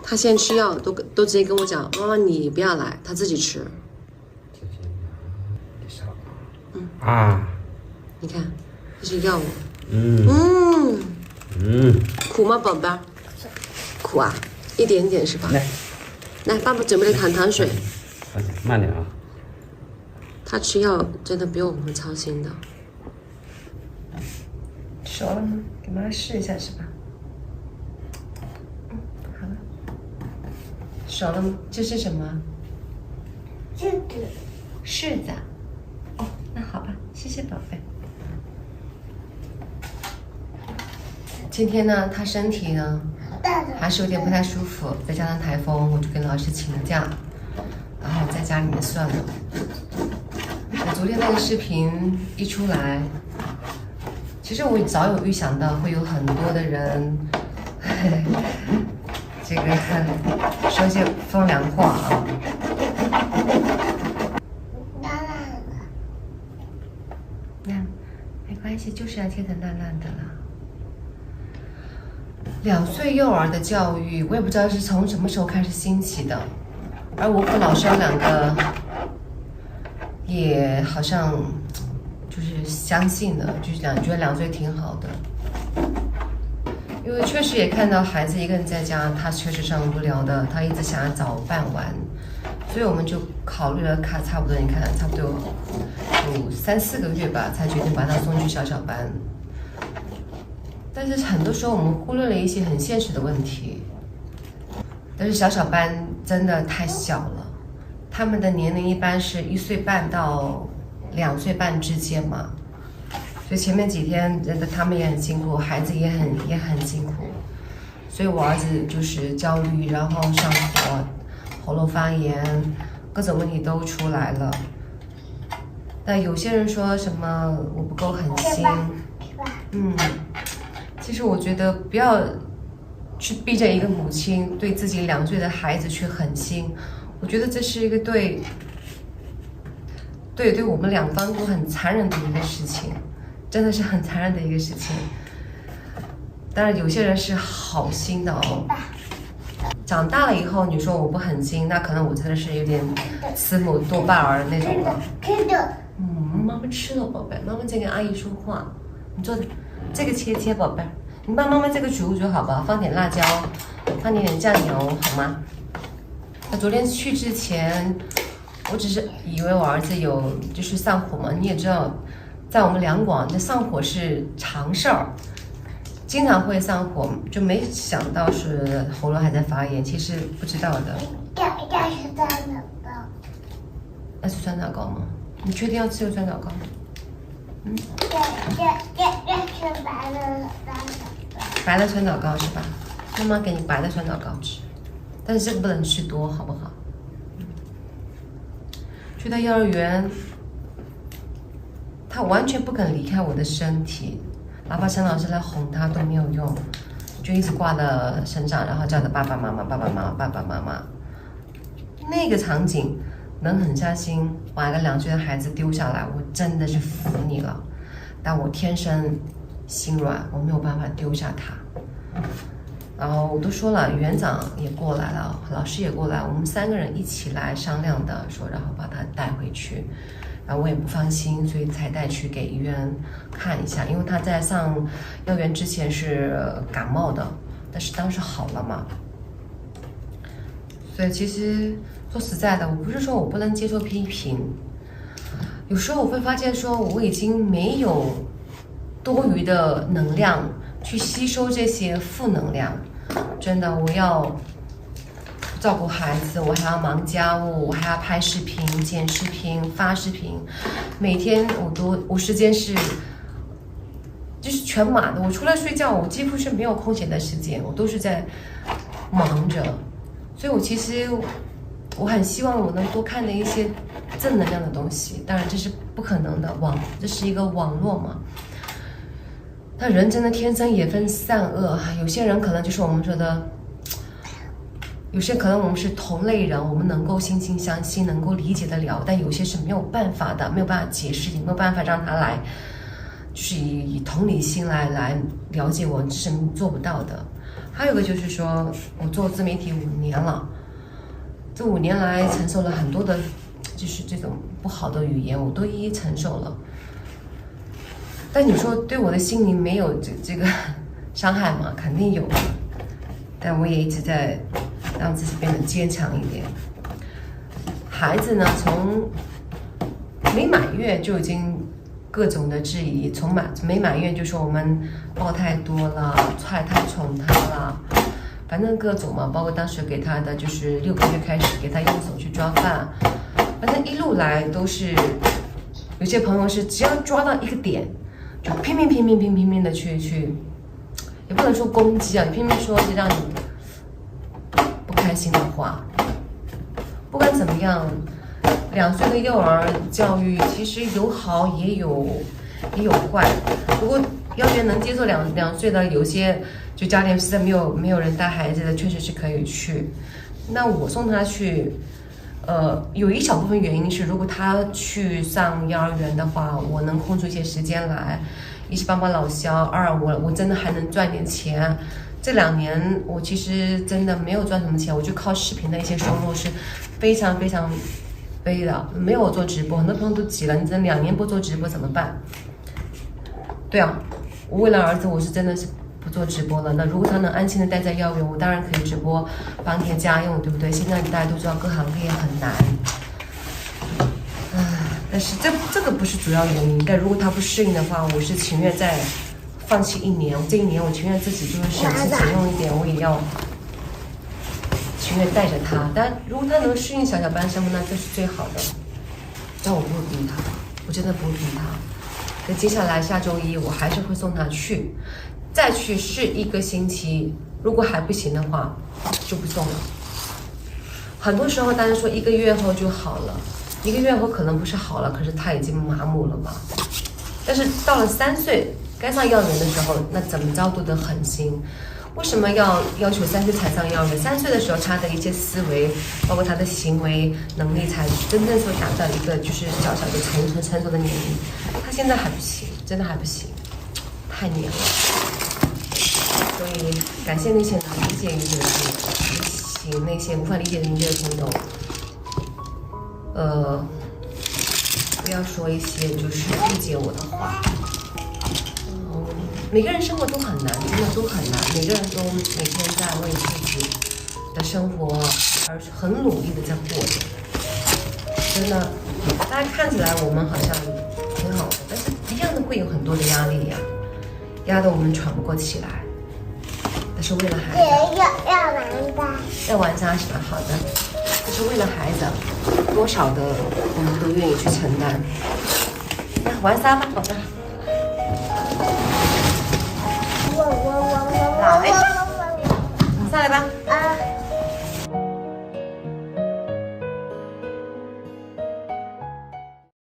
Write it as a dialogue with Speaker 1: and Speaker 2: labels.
Speaker 1: 他现在吃药都直接跟我讲，妈妈你不要来，他自己吃。你看，这是药物。苦吗，宝贝儿？苦啊，一点点是吧？来，爸爸准备了糖水。
Speaker 2: 慢点啊。
Speaker 1: 他吃药真的不用我们操心的。熟了吗？给妈妈试一下是吧？好了。熟了吗？这是什么？
Speaker 3: 柿子。
Speaker 1: 柿子啊。哦，那好吧，谢谢宝贝。今天呢，他身体呢还是有点不太舒服，再加上台风，我就跟老师请了假，然后在家里面算了。我昨天那个视频一出来，其实我早有预想到会有很多的人，这个说些风凉话啊。那没关系，就是要贴得烂烂的了。2岁幼儿的教育，我也不知道是从什么时候开始兴起的，而我和老肖两个也好像就是相信的，就是觉得2岁挺好的，因为确实也看到孩子一个人在家，他确实是很无聊的，他一直想要找伴玩，所以我们就考虑了看差不多，你看差不多有3、4个月吧，才决定把他送去小班。但是很多时候我们忽略了一些很现实的问题。但是小班真的太小了，他们的年龄一般是1岁半到2岁半之间嘛，所以前面几天真的他们也很辛苦，孩子也很辛苦，所以我儿子就是焦虑，然后上火，喉咙发炎，各种问题都出来了。但有些人说什么我不够狠心，其实我觉得不要去逼着一个母亲对自己2岁的孩子去狠心，我觉得这是一个对我们两方都很残忍的一个事情，真的是很残忍的一个事情。当然有些人是好心的哦，长大了以后你说我不狠心，那可能我真的是有点慈母多败儿那种了。妈妈吃了宝贝，妈妈在跟阿姨说话，你坐着。这个切宝贝，你帮妈妈这个煮好吧，放点辣椒，放点酱油好吗？我昨天去之前，我只是以为我儿子有就是上火嘛，你也知道，在我们两广这上火是常事儿，经常会上火，就没想到是喉咙还在发炎，其实不知道的。
Speaker 3: 要吃酸枣糕。
Speaker 1: 要吃酸枣糕吗？你确定要吃酸枣糕？
Speaker 3: 要吃
Speaker 1: 白的酸枣糕是吧？妈妈给你白的酸枣糕吃，但是这个不能吃多，好不好？去到幼儿园，他完全不肯离开我的身体，哪怕陈老师来哄他都没有用，就一直挂在身上，然后叫他爸爸妈妈，爸爸妈妈，爸爸妈妈。那个场景能狠下心把一个2岁的孩子丢下来，我真的是服你了。但我天生心软，我没有办法丢下他。然后我都说了，园长也过来了，老师也过来，我们3个人一起来商量的，说然后把他带回去。然后我也不放心，所以才带去给医院看一下，因为他在上幼儿园之前是感冒的，但是当时好了嘛。所以其实说实在的，我不是说我不能接受批评，有时候我会发现说我已经没有多余的能量去吸收这些负能量，真的，我要照顾孩子，我还要忙家务，我还要拍视频、剪视频、发视频，每天我时间是就是全满的，我除了睡觉，我几乎是没有空闲的时间，我都是在忙着。所以我其实我很希望我能多看的一些正能量的东西，当然这是不可能的，这是一个网络嘛。那人真的天生也分善恶，有些人可能就是我们说的，有些可能我们是同类人，我们能够惺惺相惜，能够理解得了，但有些是没有办法的，没有办法解释，也没有办法让他来，就是以同理心来了解我，这是做不到的。还有一个就是说，我做自媒体5年了，这5年来承受了很多的，就是这种不好的语言，我都一一承受了。但你说对我的心灵没有这个伤害吗？肯定有的。但我也一直在让自己变得坚强一点。孩子呢，从没满月就已经各种的质疑，从没满月就说我们抱太多了，太宠他了，反正各种嘛，包括当时给他的就是6个月开始给他用手去抓饭，反正一路来都是，有些朋友是只要抓到一个点，就拼命的去，也不能说攻击啊，拼命说是让你不开心的话。不管怎么样，2岁的幼儿教育其实有好也有坏。如果幼儿园能接受两岁的，有些就家里实在没有人带孩子的，确实是可以去。那我送他去，有一小部分原因是，如果他去上幼儿园的话，我能空出一些时间来，一是帮老肖，二我真的还能赚点钱。这2年我其实真的没有赚什么钱，我就靠视频的一些收入是非常悲的，没有做直播，很多朋友都急了，你这2年不做直播怎么办？对啊，我为了儿子，我是真的是不做直播了。那如果他能安心的待在幼儿园，我当然可以直播帮点家用，对不对？现在大家都知道各行各业很难，但是这个不是主要原因。但如果他不适应的话，我是情愿再放弃1年。这1年我情愿自己就是省吃俭用一点，我也要情愿带着他。但如果他能适应小班生活，那这是最好的。但我不会逼他，我真的不会逼他。那接下来下周1我还是会送他去，再去试1个星期，如果还不行的话就不送了。很多时候大家说1个月后就好了，1个月后可能不是好了，可是他已经麻木了嘛。但是到了3岁该上幼儿园的时候，那怎么着都得狠心。为什么要求3岁才上幼儿园？3岁的时候，他的一些思维，包括他的行为能力，才真正说达到一个就是小的成熟的年龄。他现在还不行，真的还不行，太黏了。所以感谢那些能理解云姐的朋友，那些无法理解云姐的朋友，不要说一些就是误解我的话。每个人生活都很难，真的都很难。每个人都每天在为自己的生活而很努力的在过着。真的，大家看起来我们好像挺好的，但是一样的会有很多的压力呀，压得我们喘不过气来。但是为了孩子，
Speaker 3: 要玩吧？
Speaker 1: 要玩沙是吧？好的，这是为了孩子，多少的我们都愿意去承担。那玩沙吧，宝贝。